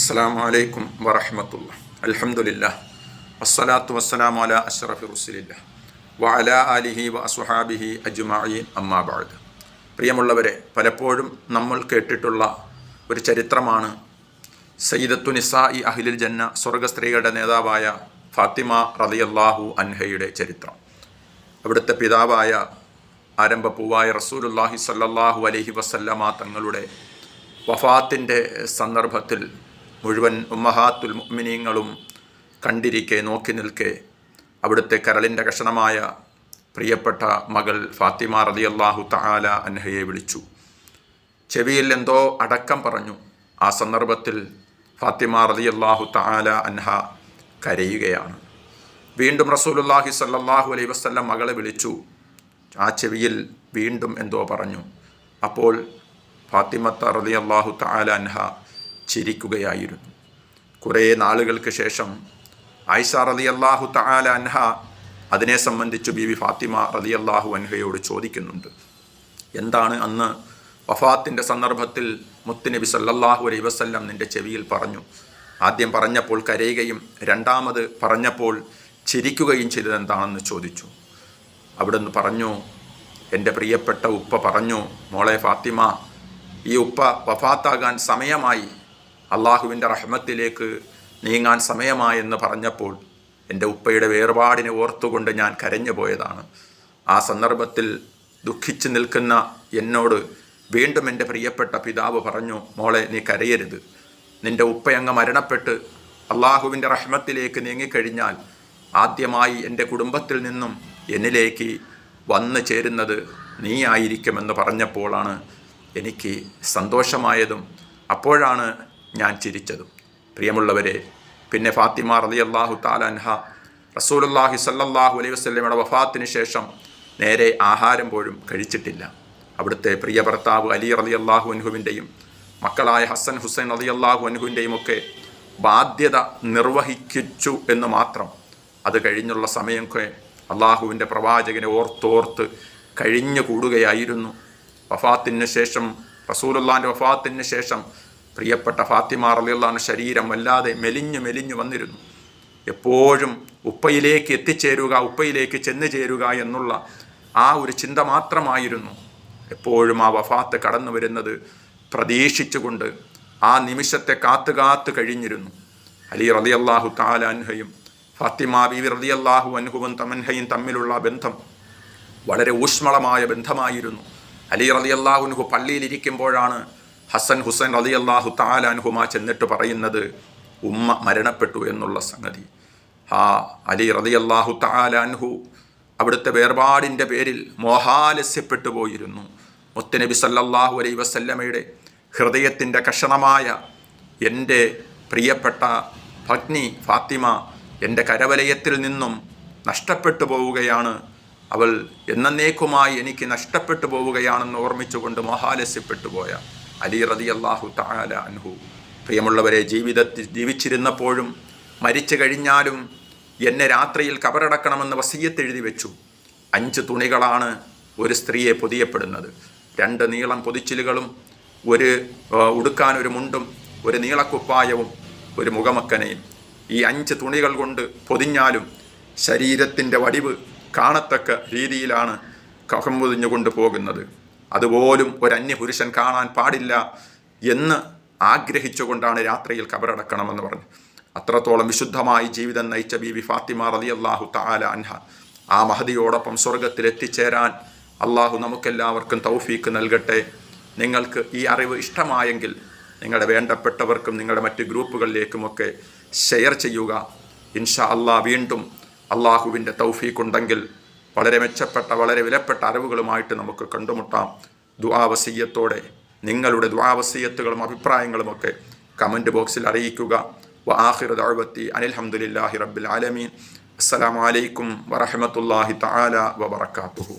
അസ്സലാമു അലൈക്കും വറഹ്മത്തുള്ളാഹി. അൽഹംദുലില്ലാഹ് വസ്സലാത്തു വസ്സലാമു അലാ അഷ്റഫി റസൂലില്ലാഹ് വഅലാ ആലിഹി വഅസ്ഹാബിഹി അജ്മഈൻ അമ്മാ ബഅദ്. പ്രിയമുള്ളവരെ, പലപ്പോഴും നമ്മൾ കേട്ടിട്ടുള്ള ഒരു ചരിത്രമാണ് സയ്യിദത്തു നിസാഇ അഹ്ലിൽ ജന്ന, സ്വർഗസ്ത്രീകളുടെ നേതാവായ ഫാത്തിമ റളിയല്ലാഹു അൻഹയുടെ ചരിത്രം. അവിടുത്തെ പിതാവായ ആരംഭപ്പൂവായ റസൂലുള്ളാഹി സ്വല്ലല്ലാഹു അലൈഹി വസല്ലമ തങ്ങളുടെ വഫാത്തിൻ്റെ സന്ദർഭത്തിൽ മുഴുവൻ ഉമ്മഹാത്തുൽ മുഅ്മിനീങ്ങളും കണ്ടിരിക്കെ, നോക്കി നിൽക്കെ, അവിടുത്തെ കരളിൻ്റെ കഷണമായ പ്രിയപ്പെട്ട മകൾ ഫാത്തിമ റളിയല്ലാഹു തആല അൻഹയെ വിളിച്ചു. ചെവിയിൽ എന്തോ അടക്കം പറഞ്ഞു. ആ സന്ദർഭത്തിൽ ഫാത്തിമ റളിയല്ലാഹു തആല അൻഹ കരയുകയാണ്. വീണ്ടും റസൂലുള്ളാഹി സ്വല്ലല്ലാഹു അലൈഹി വസല്ലം മകളെ വിളിച്ചു. ആ ചെവിയിൽ വീണ്ടും എന്തോ പറഞ്ഞു. അപ്പോൾ ഫാത്തിമത്ത റളിയല്ലാഹു തആല അൻഹ ചിരിക്കുകയായിരുന്നു. കുറേ നാളുകൾക്ക് ശേഷം ആയിഷ റളിയല്ലാഹു തആല അൻഹ അതിനെ സംബന്ധിച്ച് ബീവി ഫാത്തിമ റളിയല്ലാഹു അൻഹയോട് ചോദിക്കുന്നുണ്ട്. എന്താണ് അന്ന് വഫാത്തിൻ്റെ സന്ദർഭത്തിൽ മുത്തുനബി സല്ലല്ലാഹു അലൈഹി വസല്ലം നിൻ്റെ ചെവിയിൽ പറഞ്ഞു? ആദ്യം പറഞ്ഞപ്പോൾ കരയുകയും രണ്ടാമത് പറഞ്ഞപ്പോൾ ചിരിക്കുകയും ചെയ്തത് എന്താണെന്ന് ചോദിച്ചു. അവിടുന്ന് പറഞ്ഞു, എൻ്റെ പ്രിയപ്പെട്ട ഉപ്പ പറഞ്ഞു, മോളെ ഫാത്തിമ, ഈ ഉപ്പ വഫാത്താകാൻ സമയമായി, അള്ളാഹുവിൻ്റെ റഹ്മത്തിലേക്ക് നീങ്ങാൻ സമയമായെന്ന് പറഞ്ഞപ്പോൾ എൻ്റെ ഉപ്പയുടെ വേർപാടിനെ ഓർത്തുകൊണ്ട് ഞാൻ കരഞ്ഞു പോയതാണ്. ആ സന്ദർഭത്തിൽ ദുഃഖിച്ച് നിൽക്കുന്ന എന്നോട് വീണ്ടും എൻ്റെ പ്രിയപ്പെട്ട പിതാവ് പറഞ്ഞു, മോളെ നീ കരയരുത്. നിൻ്റെ ഉപ്പയങ്ങ് മരണപ്പെട്ട് അള്ളാഹുവിൻ്റെ റഹ്മത്തിലേക്ക് നീങ്ങിക്കഴിഞ്ഞാൽ ആദ്യമായി എൻ്റെ കുടുംബത്തിൽ നിന്നും എന്നിലേക്ക് വന്നു ചേരുന്നത് നീ ആയിരിക്കുമെന്ന് പറഞ്ഞപ്പോഴാണ് എനിക്ക് സന്തോഷമായതും അപ്പോഴാണ് ഞാൻ ചിരിച്ചതും. പ്രിയമുള്ളവരെ, പിന്നെ ഫാത്തിമ റളിയല്ലാഹു തആല അൻഹ റസൂലുള്ളാഹി സ്വല്ലല്ലാഹു അലൈഹി വസല്ലമയുടെ വഫാത്തിന് ശേഷം നേരെ ആഹാരം പോലും കഴിച്ചിട്ടില്ല. അവിടുത്തെ പ്രിയ ഭർത്താവ് അലി റളിയല്ലാഹു അൻഹുവിൻ്റെയും മക്കളായ ഹസൻ ഹുസൈൻ റളിയല്ലാഹു അൻഹുവിൻ്റെയും ഒക്കെ ബാധ്യത നിർവഹിച്ചു എന്ന് മാത്രം. അത് കഴിഞ്ഞുള്ള സമയമൊക്കെ അള്ളാഹുവിൻ്റെ പ്രവാചകനെ ഓർത്തോർത്ത് കഴിഞ്ഞു കൂടുകയായിരുന്നു. വഫാത്തിന് ശേഷം, റസൂലുള്ളാഹിൻ്റെ വഫാത്തിന് ശേഷം പ്രിയപ്പെട്ട ഫാത്തിമ റളിയല്ലാഹു അൻഹ ശരീരം വല്ലാതെ മെലിഞ്ഞു വന്നിരുന്നു. എപ്പോഴും ഉപ്പയിലേക്ക് എത്തിച്ചേരുക, ഉപ്പയിലേക്ക് ചെന്ന് ചേരുക എന്നുള്ള ആ ഒരു ചിന്ത മാത്രമായിരുന്നു. എപ്പോഴും ആ വഫാത്ത് കടന്നു വരുന്നത് പ്രതീക്ഷിച്ചുകൊണ്ട് ആ നിമിഷത്തെ കാത്തു കഴിഞ്ഞിരുന്നു. അലി റളിയല്ലാഹു തആല അൻഹയും ഫാത്തിമ ബീവി റളിയല്ലാഹു അൻഹുവും തമ്മിലുള്ള ബന്ധം വളരെ ഊഷ്മളമായ ബന്ധമായിരുന്നു. അലി റളിയല്ലാഹു അൻഹു പള്ളിയിലിരിക്കുമ്പോഴാണ് ഹസൻ ഹുസൈൻ റളിയല്ലാഹു തആല അൻഹുമാ ചെന്നിട്ട് പറയുന്നത് ഉമ്മ മരണപ്പെട്ടു എന്നുള്ള സംഗതി. അലി റളിയല്ലാഹു തആല അൻഹു അവിടുത്തെ വേർപാടിൻ്റെ പേരിൽ മോഹാലസ്യപ്പെട്ടു പോയിരുന്നു. മുത്തുനബി സല്ലല്ലാഹു അലൈഹി വസല്ലമയുടെ ഹൃദയത്തിൻ്റെ കഷണമായ എൻ്റെ പ്രിയപ്പെട്ട ഭഗ്നി ഫാത്തിമ എൻ്റെ കരവലയത്തിൽ നിന്നും നഷ്ടപ്പെട്ടു പോവുകയാണ്, അവൾ എന്നേക്കുമായി എനിക്ക് നഷ്ടപ്പെട്ടു പോവുകയാണെന്ന് ഓർമ്മിച്ചുകൊണ്ട് മോഹാലസ്യപ്പെട്ടു പോയ അലി റളിയല്ലാഹു തആല അൻഹു, പ്രിയമുള്ളവരെ, ജീവിതത്തിൽ ജീവിച്ചിരുന്നപ്പോഴും മരിച്ചു കഴിഞ്ഞാലും എന്നെ രാത്രിയിൽ കബറടക്കണമെന്ന് വസിയ്യത്ത് എഴുതി വെച്ചു. 5 തുണികളാണ് ഒരു സ്ത്രീയെ പൊതിയപ്പെടുന്നത്. 2 നീളം പൊതിച്ചിലുകളും, ഒരു ഉടുക്കാൻ ഒരു മുണ്ടും, ഒരു നീളക്കുപ്പായവും, ഒരു മുഖമക്കനയും. ഈ 5 തുണികൾ കൊണ്ട് പൊതിഞ്ഞാലും ശരീരത്തിൻ്റെ വടിവ് കാണത്തക്ക രീതിയിലാണ് കഫം പൊതിഞ്ഞുകൊണ്ട് പോകുന്നത്. അതുപോലും ഒരു അന്യപുരുഷൻ കാണാൻ പാടില്ല എന്ന് ആഗ്രഹിച്ചുകൊണ്ടാണ് രാത്രിയിൽ കബറടക്കണമെന്ന് പറഞ്ഞു. അത്രത്തോളം വിശുദ്ധമായി ജീവിതം നയിച്ച ബീവി ഫാത്തിമ റളിയല്ലാഹു തആല അൻഹ ആ മഹദിയോടൊപ്പം സ്വർഗത്തിൽ എത്തിച്ചേരാൻ അള്ളാഹു നമുക്കെല്ലാവർക്കും തൗഫീക്ക് നൽകട്ടെ. നിങ്ങൾക്ക് ഈ അറിവ് ഇഷ്ടമായെങ്കിൽ നിങ്ങളുടെ വേണ്ടപ്പെട്ടവർക്കും നിങ്ങളുടെ മറ്റ് ഗ്രൂപ്പുകളിലേക്കുമൊക്കെ ഷെയർ ചെയ്യുക. ഇൻഷാ അള്ളാഹ് വീണ്ടും അള്ളാഹുവിൻ്റെ തൗഫീഖുണ്ടെങ്കിൽ വളരെ മെച്ചപ്പെട്ട, വളരെ വിലപ്പെട്ട അറിവുകളുമായിട്ട് നമുക്ക് കണ്ടുമുട്ടാം. ദുആവസിയ്യത്തോടെ നിങ്ങളുടെ ദുആവസിയ്യത്തുകളും അഭിപ്രായങ്ങളുമൊക്കെ കമൻറ്റ് ബോക്സിൽ അറിയിക്കുക. വആഖിറു ദഅവതി അനിൽ ഹംദുലില്ലാഹി റബ്ബിൽ ആലമീൻ. അസ്സലാമു അലൈക്കും വറഹ്മത്തുള്ളാഹി തആല വബറകാതുഹു.